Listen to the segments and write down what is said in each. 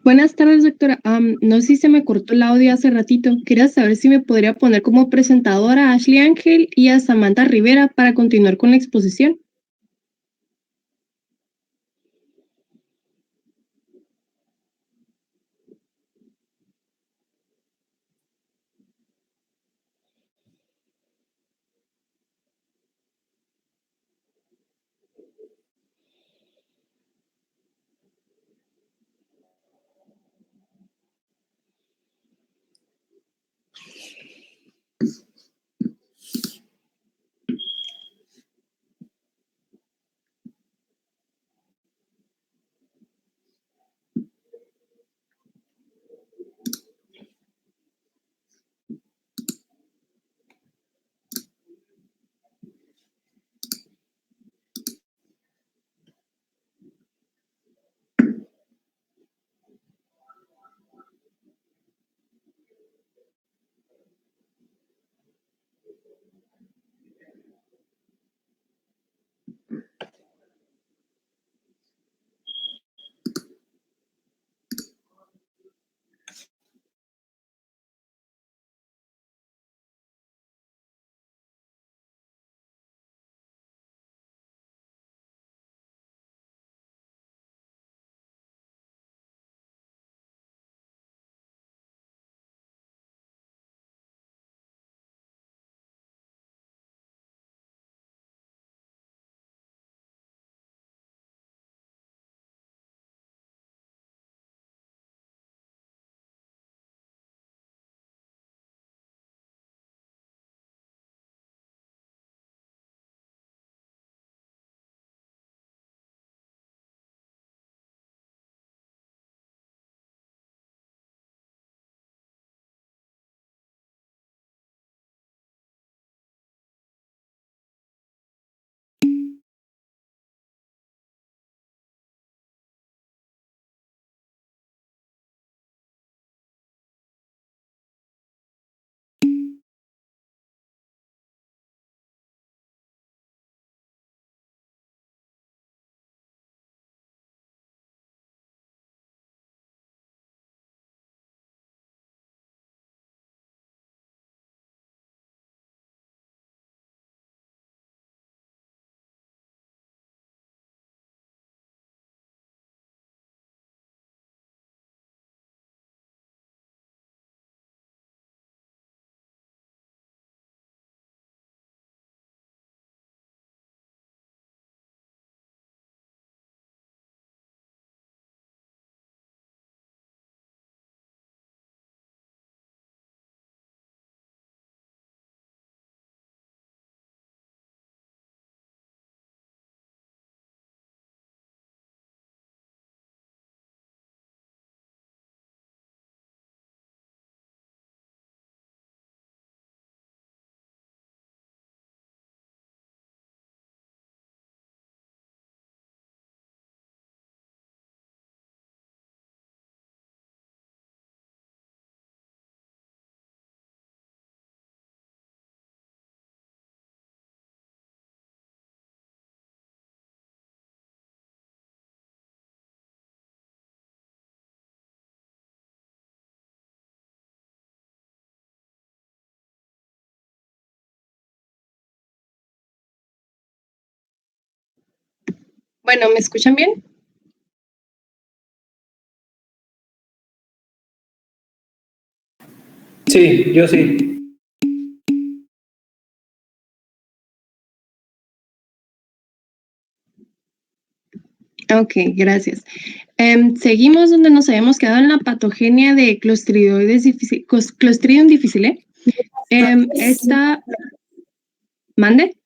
Buenas tardes, doctora. No sé si se me cortó el audio hace ratito. Quería saber si me podría poner como presentadora a Ashley Ángel y a Samantha Rivera para continuar con la exposición. Bueno, ¿me escuchan bien? Sí, yo sí. Ok, gracias. Seguimos donde nos habíamos quedado en la patogenia de Clostridium difficile. Esta... ¿Mande?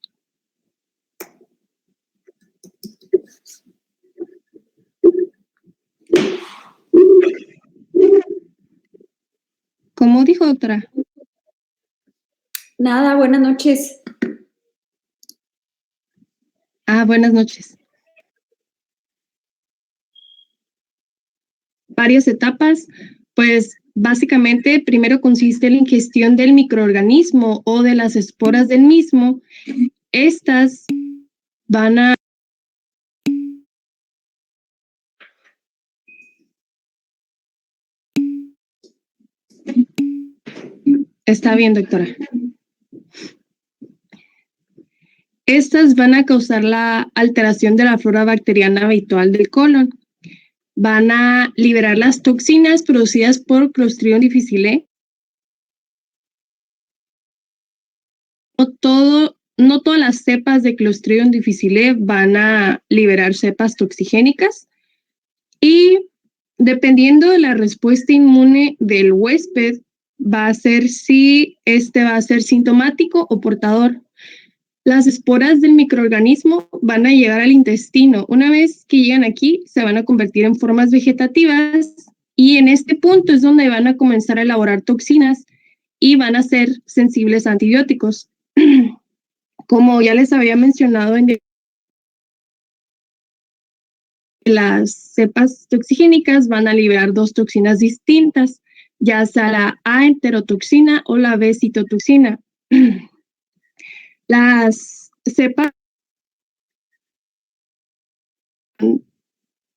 dijo, doctora? Nada, buenas noches. Buenas noches. Varias etapas, pues básicamente primero consiste en la ingestión del microorganismo o de las esporas del mismo. Estas van a... Está bien, doctora. Estas van a causar la alteración de la flora bacteriana habitual del colon. Van a liberar las toxinas producidas por Clostridium difficile. No todas las cepas de Clostridium difficile van a liberar cepas toxigénicas y dependiendo de la respuesta inmune del huésped, va a ser si este va a ser sintomático o portador. Las esporas del microorganismo van a llegar al intestino. Una vez que llegan aquí, se van a convertir en formas vegetativas y en este punto es donde van a comenzar a elaborar toxinas y van a ser sensibles a antibióticos. Como ya les había mencionado, las cepas toxigénicas van a liberar dos toxinas distintas, ya sea la A-enterotoxina o la B-citotoxina. Las cepas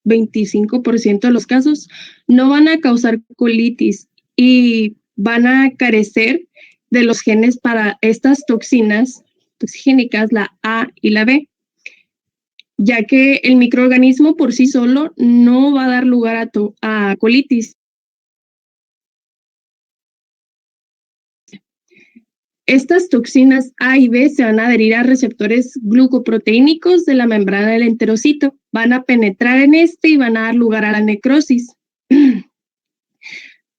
25% de los casos no van a causar colitis y van a carecer de los genes para estas toxinas toxigénicas, la A y la B, ya que el microorganismo por sí solo no va a dar lugar a colitis. Estas toxinas A y B se van a adherir a receptores glucoproteínicos de la membrana del enterocito, van a penetrar en este y van a dar lugar a la necrosis.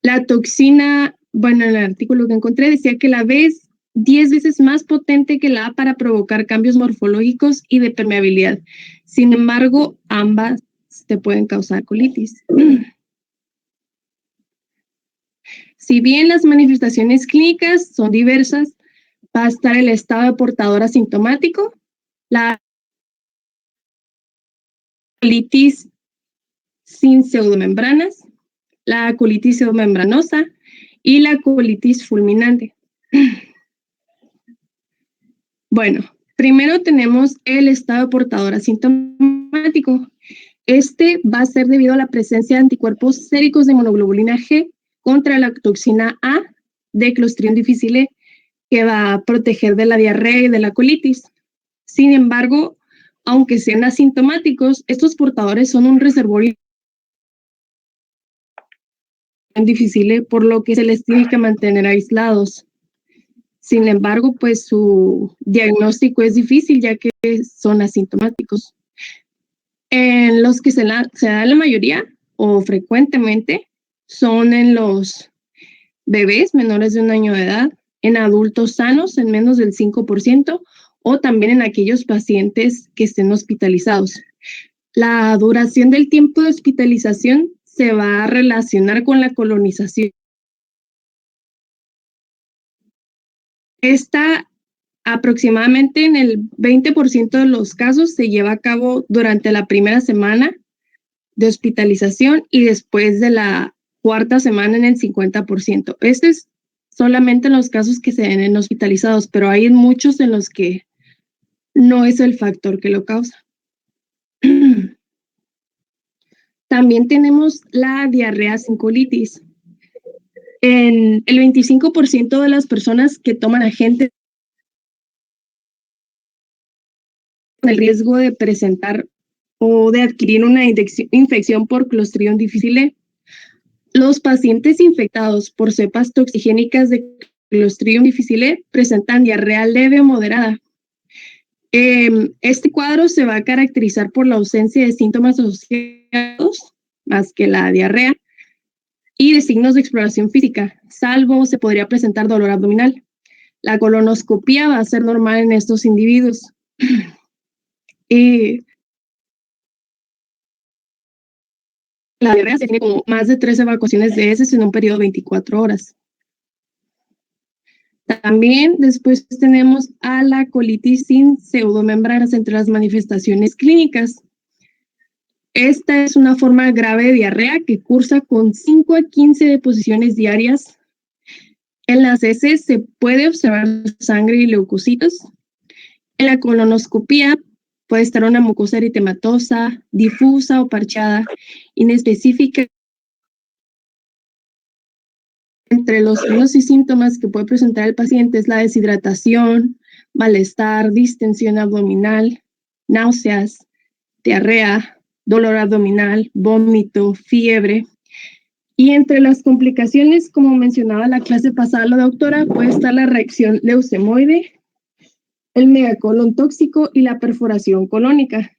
La toxina, bueno, en el artículo que encontré decía que la B es 10 veces más potente que la A para provocar cambios morfológicos y de permeabilidad. Sin embargo, ambas te pueden causar colitis. Si bien las manifestaciones clínicas son diversas, va a estar el estado de portador asintomático, la colitis sin pseudomembranas, la colitis pseudomembranosa y la colitis fulminante. Bueno, primero tenemos el estado de portador asintomático. Este va a ser debido a la presencia de anticuerpos séricos de monoglobulina G contra la toxina A de Clostridium difficile, que va a proteger de la diarrea y de la colitis. Sin embargo, aunque sean asintomáticos, estos portadores son un reservorio difícil, por lo que se les tiene que mantener aislados. Sin embargo, pues su diagnóstico es difícil ya que son asintomáticos. En los que se da la mayoría o frecuentemente son en los bebés menores de 1 año de edad, en adultos sanos en menos del 5% o también en aquellos pacientes que estén hospitalizados. La duración del tiempo de hospitalización se va a relacionar con la colonización. Esta aproximadamente en el 20% de los casos se lleva a cabo durante la primera semana de hospitalización y después de la cuarta semana en el 50%. Este es solamente en los casos que se ven en hospitalizados, pero hay muchos en los que no es el factor que lo causa. También tenemos la diarrea sin colitis. En el 25% de las personas que toman agentes con el riesgo de presentar o de adquirir una infección por Clostridium difficile. Los pacientes infectados por cepas toxigénicas de Clostridium difficile presentan diarrea leve o moderada. Este cuadro se va a caracterizar por la ausencia de síntomas asociados, más que la diarrea, y de signos de exploración física, salvo se podría presentar dolor abdominal. La colonoscopia va a ser normal en estos individuos. La diarrea se tiene como más de 3 evacuaciones de heces en un periodo de 24 horas. También después tenemos a la colitis sin pseudomembranas entre las manifestaciones clínicas. Esta es una forma grave de diarrea que cursa con 5 a 15 deposiciones diarias. En las heces se puede observar sangre y leucocitos. En la colonoscopía puede estar una mucosa eritematosa, difusa o parchada, inespecífica. Entre los signos y síntomas que puede presentar el paciente es la deshidratación, malestar, distensión abdominal, náuseas, diarrea, dolor abdominal, vómito, fiebre. Y entre las complicaciones, como mencionaba la clase pasada la doctora, puede estar la reacción leucemoide, el megacolon tóxico y la perforación colónica.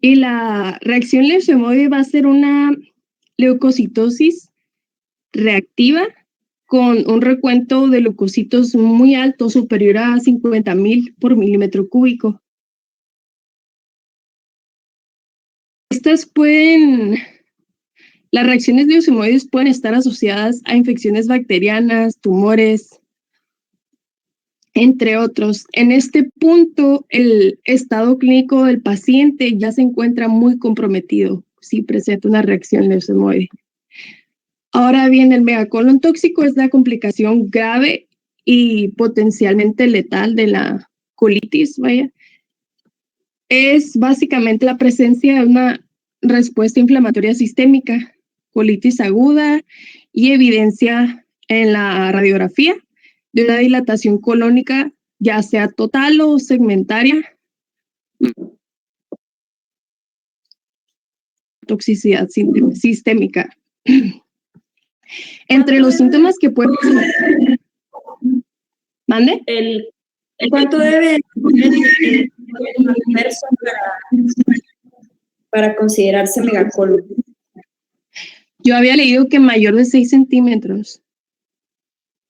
Y la reacción leucemoide va a ser una leucocitosis reactiva con un recuento de leucocitos muy alto, superior a 50,000 por milímetro cúbico. Las reacciones leucemoides pueden estar asociadas a infecciones bacterianas, tumores, entre otros. En este punto, el estado clínico del paciente ya se encuentra muy comprometido si presenta una reacción leucemoide. Ahora bien, el megacolon tóxico es la complicación grave y potencialmente letal de la colitis, Es básicamente la presencia de una respuesta inflamatoria sistémica, colitis aguda y evidencia en la radiografía de una dilatación colónica, ya sea total o segmentaria, toxicidad sistémica. Entre los síntomas que pueden... ¿Mande? ¿Cuánto debe el universo para considerarse megacolon? Yo había leído que mayor de 6 centímetros.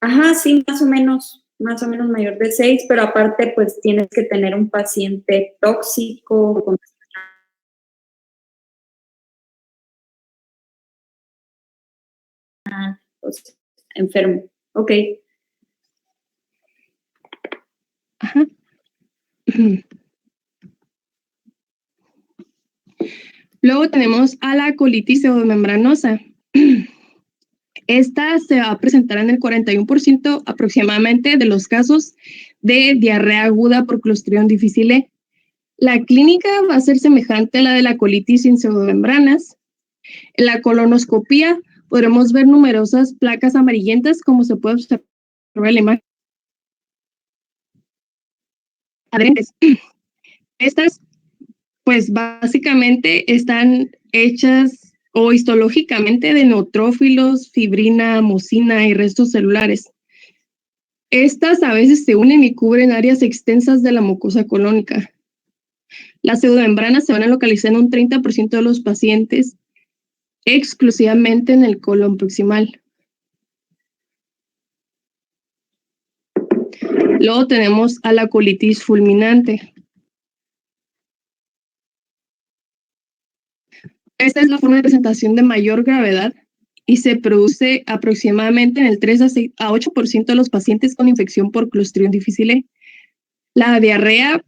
Ajá, sí, más o menos mayor de 6, pero aparte pues tienes que tener un paciente tóxico, con pues, enfermo. Ok. Ajá. Luego tenemos a la colitis pseudomembranosa. Esta se va a presentar en el 41% aproximadamente de los casos de diarrea aguda por Clostridium difficile. La clínica va a ser semejante a la de la colitis sin pseudomembranas. En la colonoscopía podremos ver numerosas placas amarillentas, como se puede observar en la imagen. Estas, pues básicamente están hechas o histológicamente de neutrófilos, fibrina, mucina y restos celulares. Estas a veces se unen y cubren áreas extensas de la mucosa colónica. Las pseudomembranas se van a localizar en un 30% de los pacientes, exclusivamente en el colon proximal. Luego tenemos a la colitis fulminante. Esta es la forma de presentación de mayor gravedad y se produce aproximadamente en el 3 a 8% de los pacientes con infección por Clostridium difficile. La diarrea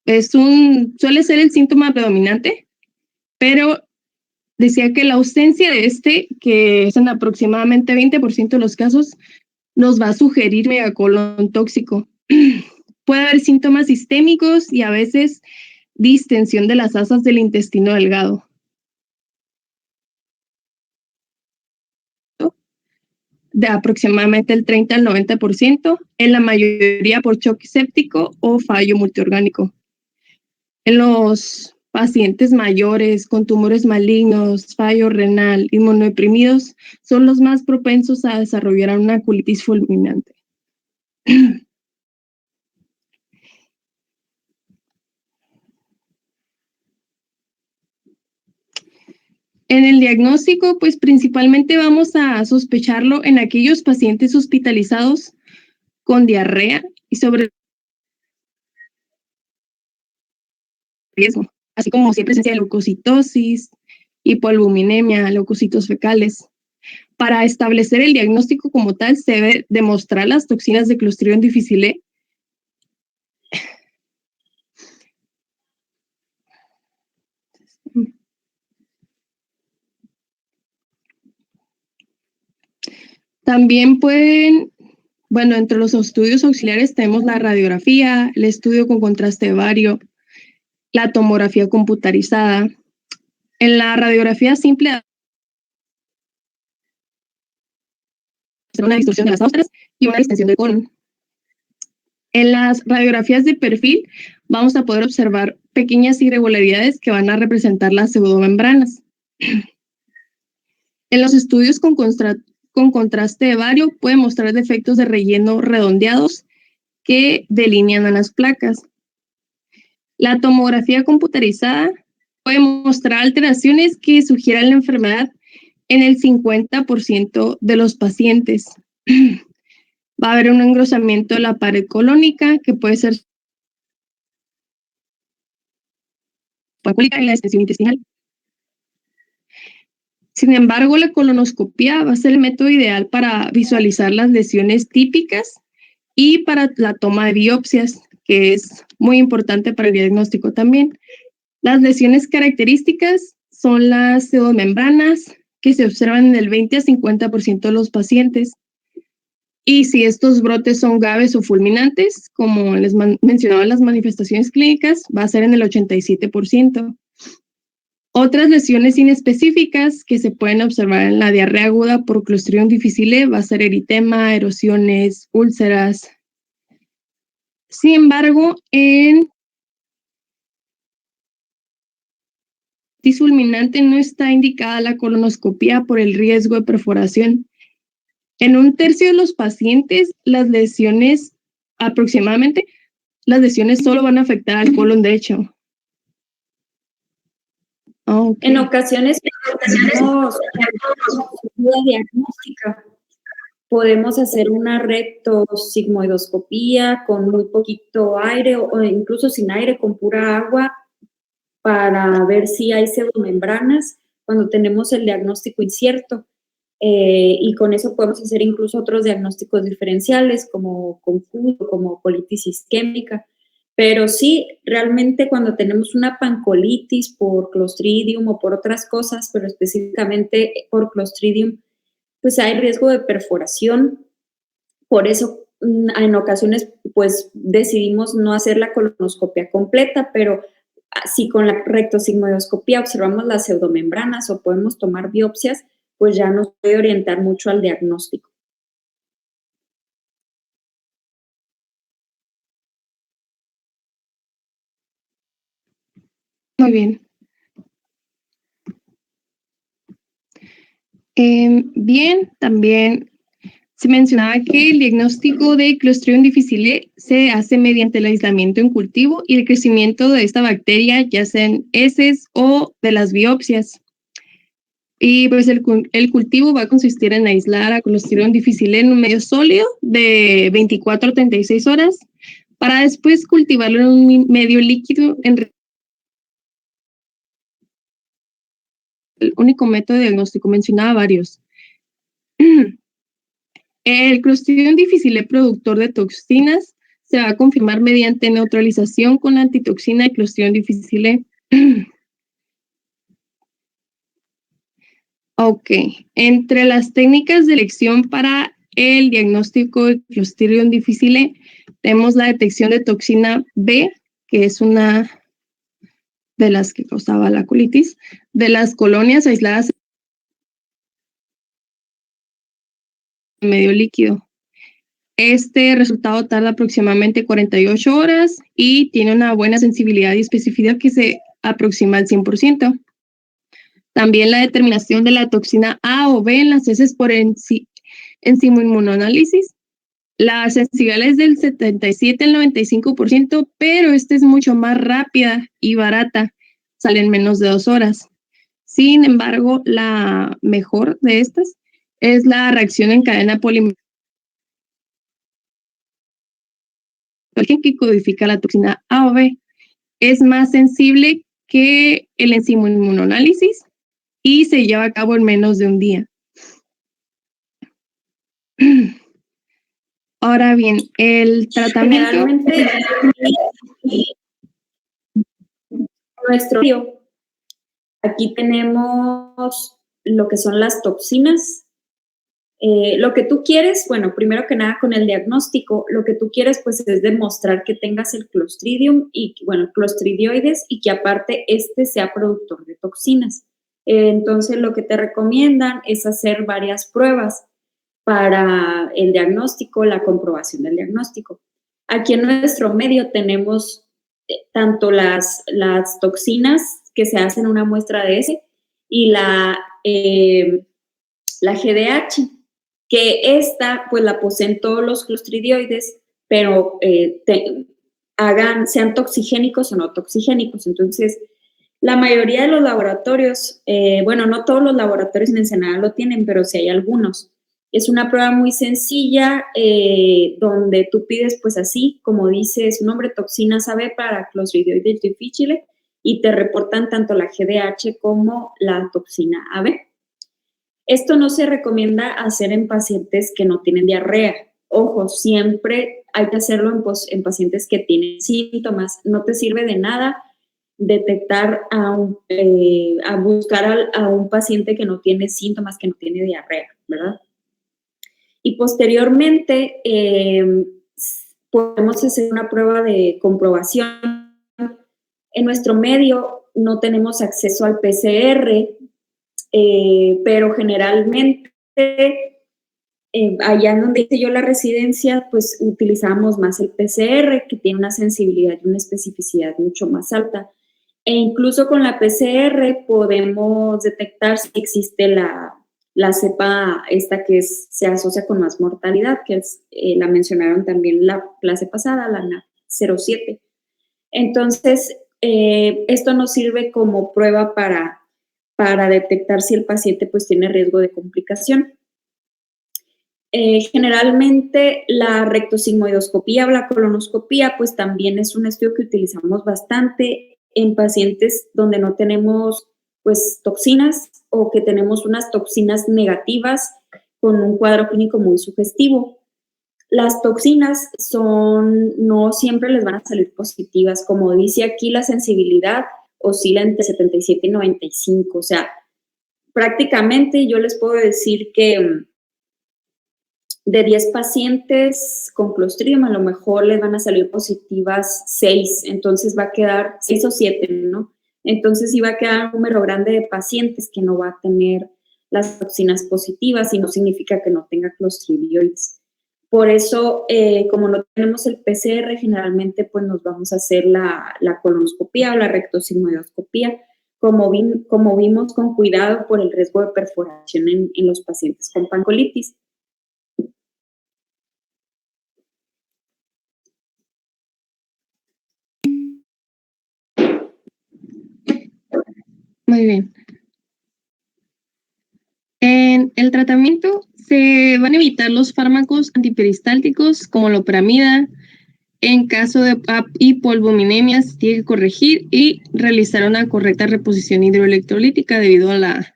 suele ser el síntoma predominante, pero decía que la ausencia de que es en aproximadamente 20% de los casos, nos va a sugerir megacolon tóxico. Puede haber síntomas sistémicos y a veces distensión de las asas del intestino delgado. De aproximadamente el 30 al 90%, en la mayoría por choque séptico o fallo multiorgánico. En los pacientes mayores con tumores malignos, fallo renal, inmunodeprimidos, son los más propensos a desarrollar una colitis fulminante. En el diagnóstico, pues principalmente vamos a sospecharlo en aquellos pacientes hospitalizados con diarrea y sobre riesgo, así como si hay presencia de leucocitosis, hipoalbuminemia, leucocitos fecales. para establecer el diagnóstico como tal, se debe demostrar las toxinas de Clostridium difficile. También pueden, bueno, entre los estudios auxiliares tenemos la radiografía, el estudio con contraste vario, la tomografía computarizada. En la radiografía simple, una distorsión de las austras y una distensión del colon. En las radiografías de perfil vamos a poder observar pequeñas irregularidades que van a representar las pseudomembranas. En los estudios con contraste vario pueden mostrar defectos de relleno redondeados que delinean a las placas. La tomografía computarizada puede mostrar alteraciones que sugieran la enfermedad en el 50% de los pacientes. Va a haber un engrosamiento de la pared colónica que puede ser en la extensión intestinal. Sin embargo, la colonoscopia va a ser el método ideal para visualizar las lesiones típicas y para la toma de biopsias, que es muy importante para el diagnóstico también. Las lesiones características son las pseudomembranas, que se observan en el 20 a 50% de los pacientes. Y si estos brotes son graves o fulminantes, como les mencionaba en las manifestaciones clínicas, va a ser en el 87%. Otras lesiones inespecíficas que se pueden observar en la diarrea aguda por Clostridium difficile va a ser eritema, erosiones, úlceras. Sin embargo, en fulminante no está indicada la colonoscopia por el riesgo de perforación. En un tercio de los pacientes, las lesiones, aproximadamente, las lesiones solo van a afectar al colon derecho. Okay. En ocasiones tenemos duda diagnóstica. Podemos hacer una rectosigmoidoscopía con muy poquito aire o incluso sin aire, con pura agua, para ver si hay pseudomembranas cuando tenemos el diagnóstico incierto. Y con eso podemos hacer incluso otros diagnósticos diferenciales como conjunto, como colitis isquémica. Pero sí, realmente cuando tenemos una pancolitis por Clostridium o por otras cosas, pero específicamente por Clostridium, pues hay riesgo de perforación. Por eso en ocasiones pues decidimos no hacer la colonoscopia completa, pero si con la rectosigmoidoscopia observamos las pseudomembranas o podemos tomar biopsias, pues ya nos puede orientar mucho al diagnóstico. Muy bien. Bien, también se mencionaba que el diagnóstico de Clostridium difficile se hace mediante el aislamiento en cultivo y el crecimiento de esta bacteria, ya sea en heces o de las biopsias. Y pues el cultivo va a consistir en aislar a Clostridium difficile en un medio sólido de 24 a 36 horas para después cultivarlo en un medio líquido. El único método de diagnóstico, mencionaba varios. El Clostridium difficile productor de toxinas se va a confirmar mediante neutralización con la antitoxina de Clostridium difficile. Ok, entre las técnicas de elección para el diagnóstico de Clostridium difficile tenemos la detección de toxina B, que es una de las que causaba la colitis, de las colonias aisladas en medio líquido. Este resultado tarda aproximadamente 48 horas y tiene una buena sensibilidad y especificidad que se aproxima al 100%. También la determinación de la toxina A o B en las heces por enzimoinmunoanálisis. La sensibilidad es del 77 al 95%, pero esta es mucho más rápida y barata. Sale en menos de 2 horas. Sin embargo, la mejor de estas es la reacción en cadena polimerasa que codifica la toxina A o B. Es más sensible que el enzimoinmunoanálisis y se lleva a cabo en menos de un día. Ahora bien, el tratamiento... Generalmente, nuestro aquí tenemos lo que son las toxinas. Lo que tú quieres, bueno, primero que nada con el diagnóstico, lo que tú quieres pues es demostrar que tengas el Clostridium y, bueno, Clostridioides y que aparte este sea productor de toxinas. Entonces lo que te recomiendan es hacer varias pruebas para el diagnóstico, la comprobación del diagnóstico. Aquí en nuestro medio tenemos tanto las toxinas que se hacen una muestra de ese y la GDH, que esta pues la poseen todos los clostridioides, pero sean toxigénicos o no toxigénicos. Entonces, la mayoría de los laboratorios, bueno, no todos los laboratorios en Ensenada lo tienen, pero sí hay algunos. Es una prueba muy sencilla donde tú pides, pues así, como dice su nombre, toxinas AB para Clostridioides difficile y te reportan tanto la GDH como la toxina AB. Esto no se recomienda hacer en pacientes que no tienen diarrea. Ojo, siempre hay que hacerlo en pacientes que tienen síntomas. No te sirve de nada detectar a buscar a un paciente que no tiene síntomas, que no tiene diarrea, ¿verdad? Y posteriormente podemos hacer una prueba de comprobación. En nuestro medio no tenemos acceso al PCR, pero generalmente allá en donde hice yo la residencia, pues utilizamos más el PCR, que tiene una sensibilidad y una especificidad mucho más alta. E incluso con la PCR podemos detectar si existe la cepa esta que se asocia con más mortalidad, que es, la mencionaron también la clase pasada, la NAT07. Entonces, esto nos sirve como prueba para detectar si el paciente pues tiene riesgo de complicación. Generalmente la rectosigmoidoscopía o la colonoscopía pues también es un estudio que utilizamos bastante en pacientes donde no tenemos pues toxinas o que tenemos unas toxinas negativas con un cuadro clínico muy sugestivo. Las toxinas no siempre les van a salir positivas. Como dice aquí, la sensibilidad oscila entre 77 y 95. O sea, prácticamente yo les puedo decir que de 10 pacientes con Clostridium, a lo mejor les van a salir positivas 6. Entonces va a quedar 6 o 7, ¿no? Entonces sí va a quedar un número grande de pacientes que no va a tener las toxinas positivas y no significa que no tenga clostridioides. Por eso, como no tenemos el PCR, generalmente pues nos vamos a hacer la colonoscopía o la rectosigmoidoscopía, como vimos, con cuidado por el riesgo de perforación en los pacientes con pancolitis. Muy bien. En el tratamiento se van a evitar los fármacos antiperistálticos como loperamida. En caso de PAP y polvominemia se tiene que corregir y realizar una correcta reposición hidroelectrolítica debido a la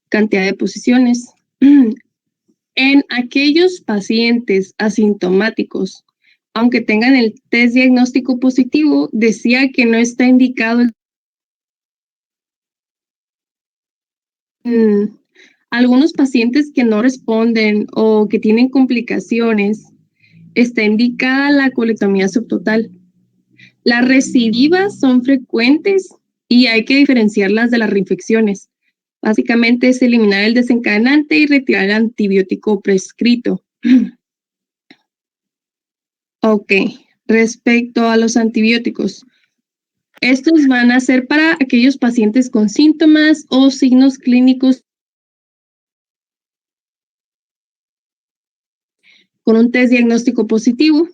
cantidad de posiciones. En aquellos pacientes asintomáticos, aunque tengan el test diagnóstico positivo, decía que no está indicado algunos pacientes que no responden o que tienen complicaciones, está indicada la colectomía subtotal. Las recidivas son frecuentes y hay que diferenciarlas de las reinfecciones. Básicamente es eliminar el desencadenante y retirar el antibiótico prescrito. Ok, respecto a los antibióticos, estos van a ser para aquellos pacientes con síntomas o signos clínicos con un test diagnóstico positivo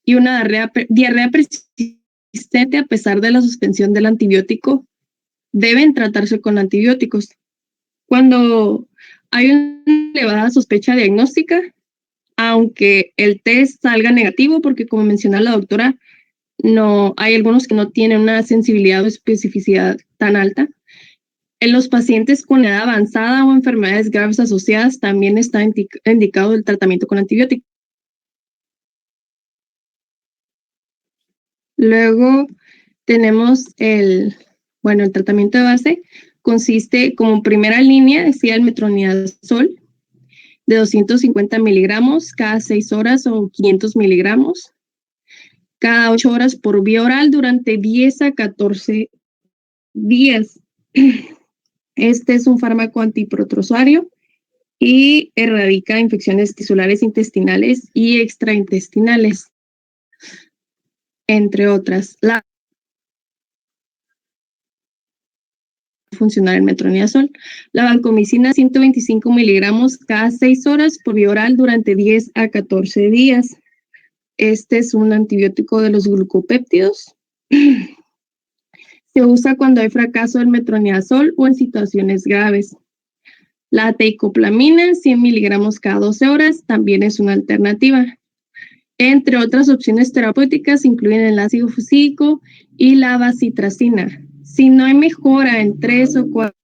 y una diarrea persistente a pesar de la suspensión del antibiótico, deben tratarse con antibióticos. Cuando hay una elevada sospecha diagnóstica, aunque el test salga negativo, porque como menciona la doctora, no hay algunos que no tienen una sensibilidad o especificidad tan alta, En los pacientes con edad avanzada o enfermedades graves asociadas también está indicado el tratamiento con antibióticos. Luego tenemos el tratamiento de base. Consiste como primera línea, decía el metronidazol, de 250 miligramos cada 6 horas o 500 miligramos cada 8 horas por vía oral durante 10 a 14 días. Este es un fármaco antiprotozoario y erradica infecciones tisulares intestinales y extraintestinales, entre otras. Funcionar el metronidazol. La vancomicina, 125 miligramos cada 6 horas por vía oral durante 10 a 14 días. Este es un antibiótico de los glucopéptidos. Se usa cuando hay fracaso del metronidazol o en situaciones graves. La teicoplamina:a, 100 miligramos cada 12 horas, también es una alternativa. Entre otras opciones terapéuticas incluyen el ácido fusílico y la bacitracina. Si no hay mejora en 3 o 4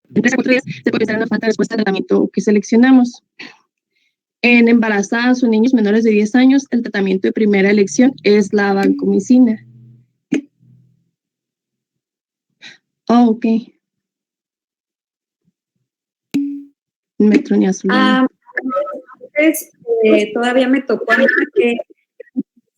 días, se puede pensar en una falta de respuesta al tratamiento que seleccionamos. En embarazadas o niños menores de 10 años, el tratamiento de primera elección es la vancomicina. Ok. Metronidazol. Entonces, todavía me tocó a mí que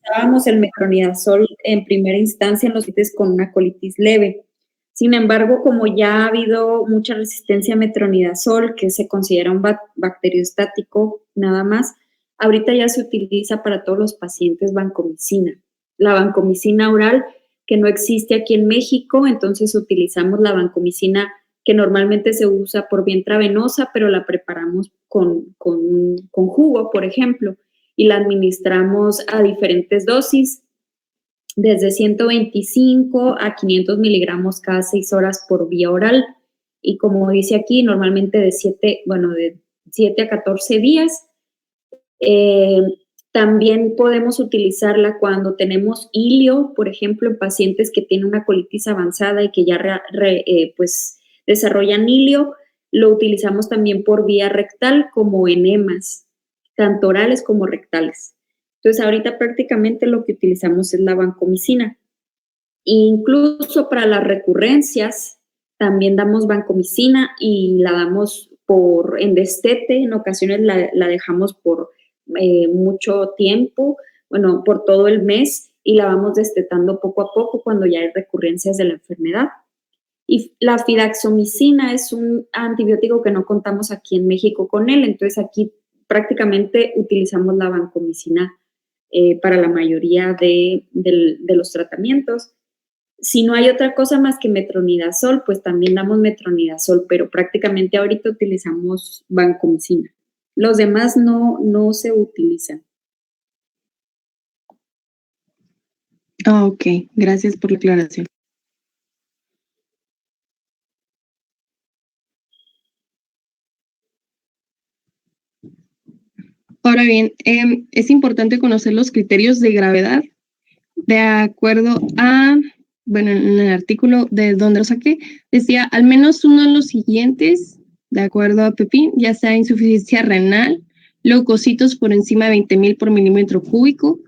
usábamos el metronidazol en primera instancia en los pacientes con una colitis leve. Sin embargo, como ya ha habido mucha resistencia a metronidazol, que se considera un bacteriostático nada más, ahorita ya se utiliza para todos los pacientes vancomicina. La vancomicina oral, que no existe aquí en México, entonces utilizamos la vancomicina que normalmente se usa por vía intravenosa, pero la preparamos con jugo, por ejemplo, y la administramos a diferentes dosis, desde 125 a 500 miligramos cada 6 horas por vía oral. Y como dice aquí, normalmente de 7 a 14 días. También podemos utilizarla cuando tenemos ilio, por ejemplo, en pacientes que tienen una colitis avanzada y que ya pues desarrollan ilio. Lo utilizamos también por vía rectal como enemas, tanto orales como rectales. Entonces, ahorita prácticamente lo que utilizamos es la vancomicina. Incluso para las recurrencias, también damos vancomicina y la damos en destete. En ocasiones la dejamos por mucho tiempo, por todo el mes, y la vamos destetando poco a poco cuando ya hay recurrencias de la enfermedad. Y la fidaxomicina es un antibiótico que no contamos aquí en México con él, entonces aquí prácticamente utilizamos la vancomicina para la mayoría de los tratamientos. Si no hay otra cosa más que metronidazol, pues también damos metronidazol, pero prácticamente ahorita utilizamos vancomicina. Los demás no se utilizan. Ok, gracias por la aclaración. Ahora bien, es importante conocer los criterios de gravedad. De acuerdo a, en el artículo de donde lo saqué, decía al menos uno de los siguientes, de acuerdo a Pepín, ya sea insuficiencia renal, leucocitos por encima de 20,000 por milímetro cúbico,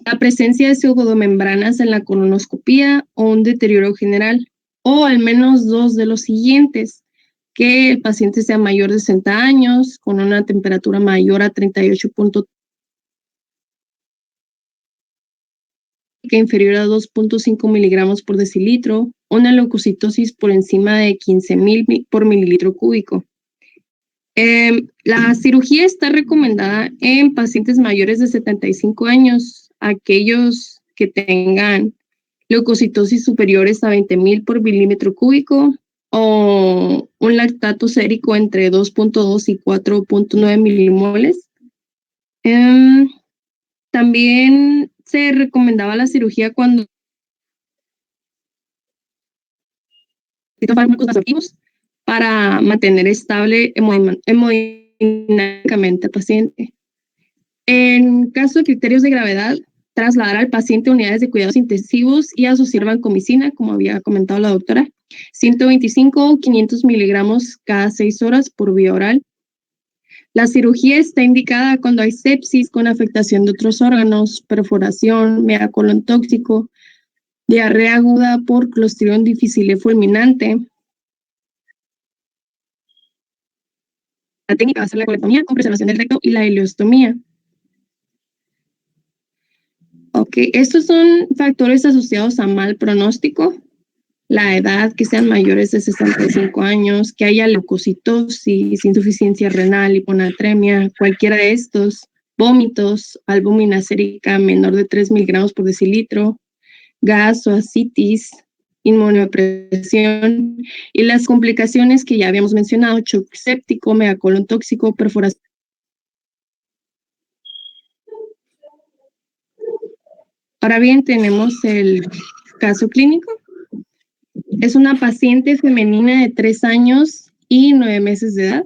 la presencia de pseudomembranas en la colonoscopía o un deterioro general, o al menos 2 de los siguientes, que el paciente sea mayor de 60 años, con una temperatura mayor a 38.3, que inferior a 2.5 miligramos por decilitro, una leucocitosis por encima de 15,000 por mililitro cúbico. La cirugía está recomendada en pacientes mayores de 75 años, aquellos que tengan leucocitosis superiores a 20,000 por milímetro cúbico o un lactato sérico entre 2.2 y 4.9 milimoles. También se recomendaba la cirugía cuando fármacos vasoactivos para mantener estable hemodinámicamente al paciente. En caso de criterios de gravedad, trasladar al paciente a unidades de cuidados intensivos y asociar vancomicina, como había comentado la doctora, 125 o 500 miligramos cada 6 horas por vía oral. La cirugía está indicada cuando hay sepsis con afectación de otros órganos, perforación, megacolon tóxico, diarrea aguda por Clostridium difficile fulminante. La técnica va a ser la colectomía con preservación del recto y la ileostomía. Ok, estos son factores asociados a mal pronóstico. La edad, que sean mayores de 65 años, que haya leucocitosis, insuficiencia renal, hiponatremia, cualquiera de estos, vómitos, albúmina sérica menor de 3 miligramos por decilitro, gas o ascitis, inmunodepresión y las complicaciones que ya habíamos mencionado, shock séptico, megacolon tóxico, perforación. Ahora bien, tenemos el caso clínico. Es una paciente femenina de 3 años y 9 meses de edad.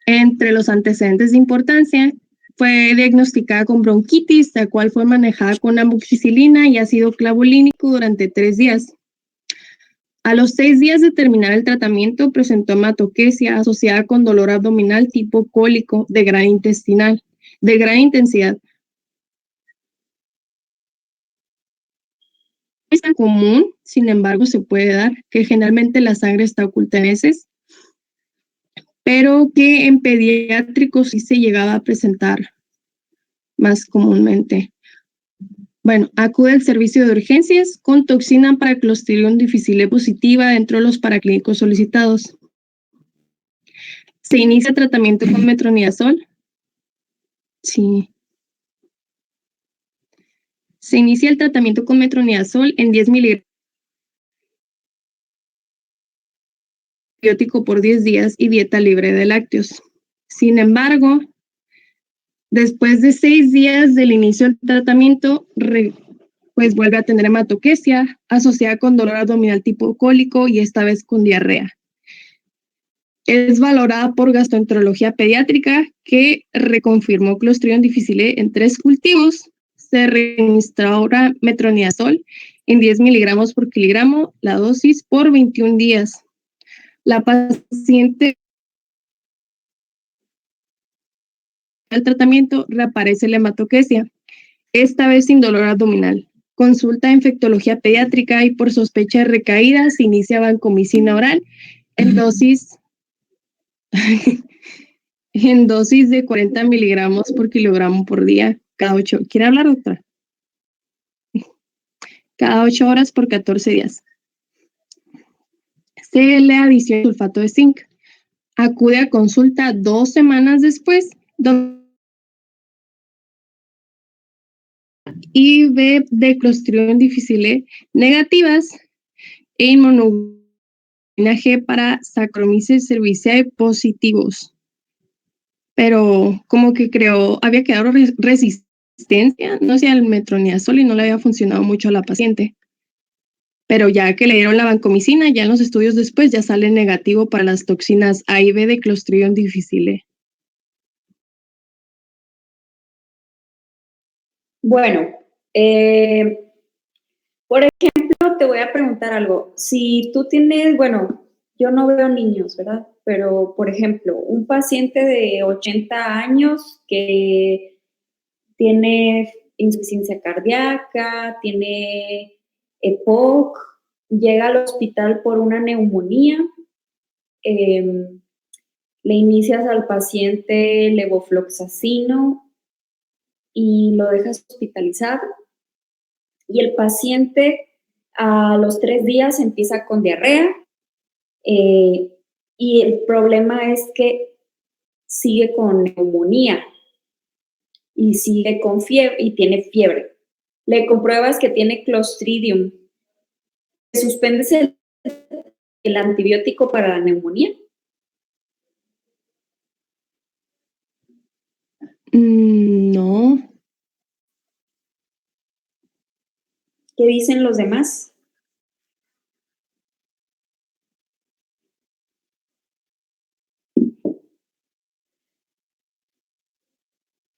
Entre los antecedentes de importancia, fue diagnosticada con bronquitis, la cual fue manejada con amoxicilina y ácido clavolínico durante 3 días. A los 6 días de terminar el tratamiento, presentó hematoquesia asociada con dolor abdominal tipo cólico de gran intensidad. No es tan común, sin embargo, se puede dar, que generalmente la sangre está oculta en heces, pero que en pediátricos sí se llegaba a presentar más comúnmente. Bueno, acude al servicio de urgencias con toxina para Clostridium difficile positiva dentro de los paraclínicos solicitados. Se inicia tratamiento con metronidazol. Sí. Se inicia el tratamiento con metronidazol en 10 miligramos antibiótico por 10 días y dieta libre de lácteos. Sin embargo, después de 6 días del inicio del tratamiento, pues vuelve a tener hematoquesia asociada con dolor abdominal tipo cólico y esta vez con diarrea. Es valorada por gastroenterología pediátrica que reconfirmó Clostridium difficile en 3 cultivos. Se registró ahora metronidazol en 10 miligramos por kilogramo, la dosis por 21 días. La paciente al tratamiento reaparece la hematoquesia, esta vez sin dolor abdominal. Consulta de infectología pediátrica y por sospecha de recaída se inicia vancomicina oral en dosis en dosis de 40 miligramos por kilogramo por día, cada 8. ¿Quiere hablar, doctora? Cada 8 horas por 14 días. Se le adiciona sulfato de zinc. Acude a consulta 2 semanas después, y ve de Clostridium difficile negativas e inmunoglobulina G para Saccharomyces cerevisiae positivos. Pero como que había quedado resistencia, no sé, al metronidazol y no le había funcionado mucho a la paciente. Pero ya que le dieron la vancomicina, ya en los estudios después ya sale negativo para las toxinas A y B de Clostridium difficile. Bueno, por ejemplo, te voy a preguntar algo. Si tú tienes, bueno, yo no veo niños, ¿verdad? Pero, por ejemplo, un paciente de 80 años que tiene insuficiencia cardíaca, tiene EPOC, llega al hospital por una neumonía, le inicias al paciente levofloxacino y lo dejas hospitalizado. Y el paciente a los 3 días empieza con diarrea y el problema es que sigue con neumonía y sigue con fiebre y tiene fiebre. Le compruebas que tiene Clostridium. ¿Suspendes el antibiótico para la neumonía? No. ¿Qué dicen los demás?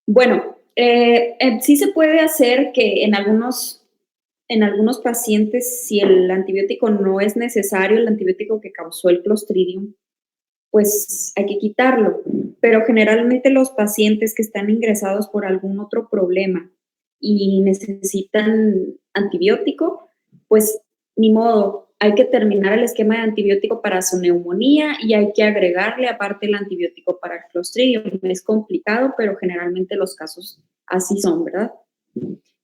Bueno, Sí se puede hacer que en algunos pacientes, si el antibiótico no es necesario, el antibiótico que causó el Clostridium, pues hay que quitarlo. Pero generalmente los pacientes que están ingresados por algún otro problema y necesitan antibiótico, pues ni modo, hay que terminar el esquema de antibiótico para su neumonía y hay que agregarle aparte el antibiótico para el Clostridium. Es complicado, pero generalmente los casos así son, ¿verdad?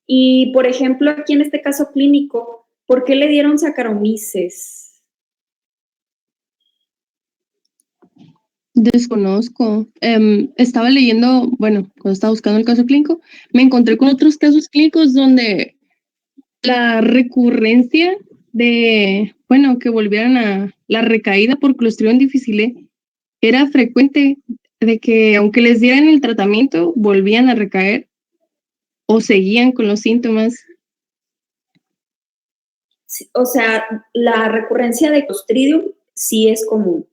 Y, por ejemplo, aquí en este caso clínico, ¿por qué le dieron Saccharomyces? Desconozco. Estaba leyendo, bueno, cuando estaba buscando el caso clínico, me encontré con otros casos clínicos donde la recurrencia de, bueno, que volvieran a la recaída por Clostridium difficile era frecuente, de que aunque les dieran el tratamiento, volvían a recaer o seguían con los síntomas. O sea, la recurrencia de Clostridium sí es común,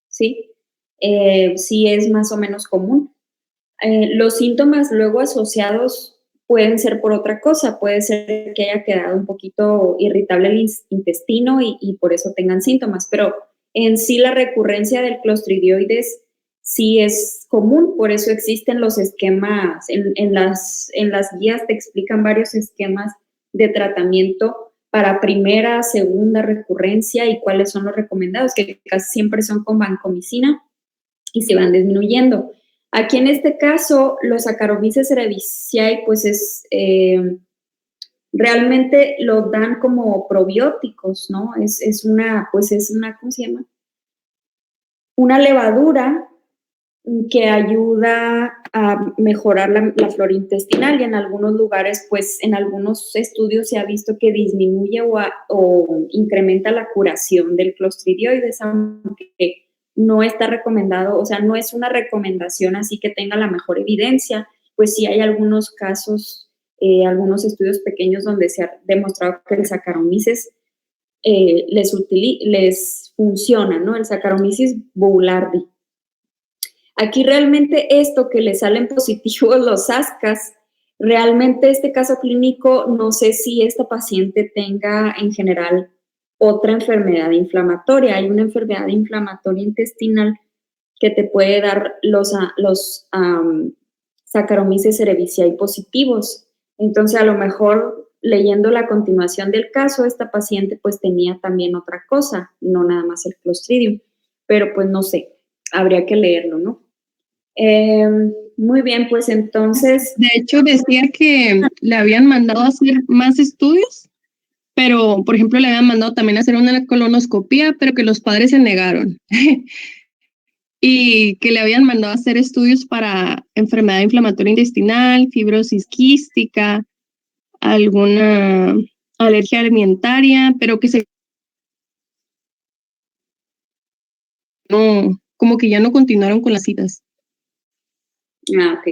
¿sí? Sí es más o menos común. Los síntomas luego asociados pueden ser por otra cosa, puede ser que haya quedado un poquito irritable el intestino y por eso tengan síntomas, pero en sí la recurrencia del clostridioides sí es común, por eso existen los esquemas, en las guías te explican varios esquemas de tratamiento para primera, segunda recurrencia y cuáles son los recomendados, que casi siempre son con vancomicina y se van disminuyendo. Aquí en este caso, los Saccharomyces cerevisiae, pues realmente lo dan como probióticos, ¿no? Es una, ¿cómo se llama? Una levadura que ayuda a mejorar la flora intestinal y en algunos lugares, pues en algunos estudios se ha visto que disminuye o incrementa la curación del clostridioides, aunque no está recomendado, o sea, no es una recomendación así que tenga la mejor evidencia, pues sí hay algunos casos, algunos estudios pequeños donde se ha demostrado que el Saccharomyces les funciona, ¿no? El Saccharomyces boulardii. Aquí realmente esto que le salen positivos los ASCAS, realmente este caso clínico, no sé si esta paciente tenga en general otra enfermedad inflamatoria. Hay una enfermedad inflamatoria intestinal que te puede dar los Saccharomyces cerevisiae positivos. Entonces, a lo mejor leyendo la continuación del caso, esta paciente pues tenía también otra cosa, no nada más el Clostridium, pero pues no sé, habría que leerlo, ¿no? Muy bien, pues entonces... De hecho, decía que le habían mandado a hacer más estudios, pero, por ejemplo, le habían mandado también a hacer una colonoscopía, pero que los padres se negaron. Y que le habían mandado a hacer estudios para enfermedad inflamatoria intestinal, fibrosis quística, alguna alergia alimentaria, pero que no, como que ya no continuaron con las citas. Ok.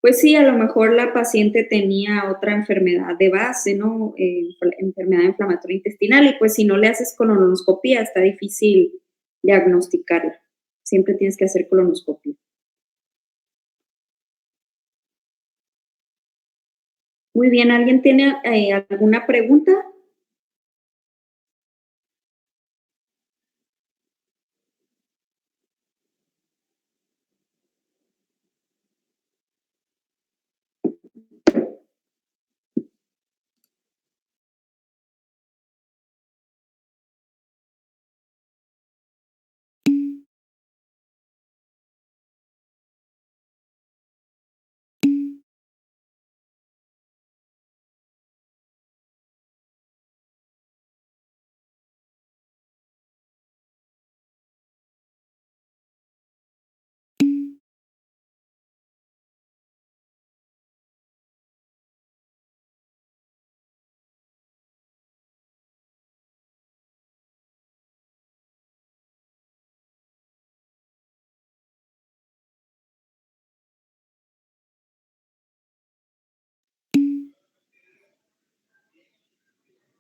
Pues sí, a lo mejor la paciente tenía otra enfermedad de base, ¿no? Enfermedad inflamatoria intestinal y pues si no le haces colonoscopía está difícil diagnosticarla. Siempre tienes que hacer colonoscopía. Muy bien, ¿alguien tiene alguna pregunta?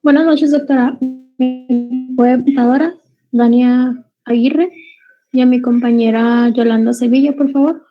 Buenas noches, doctora. Mi presentadora, Dania Aguirre, y a mi compañera Yolanda Sevilla, por favor.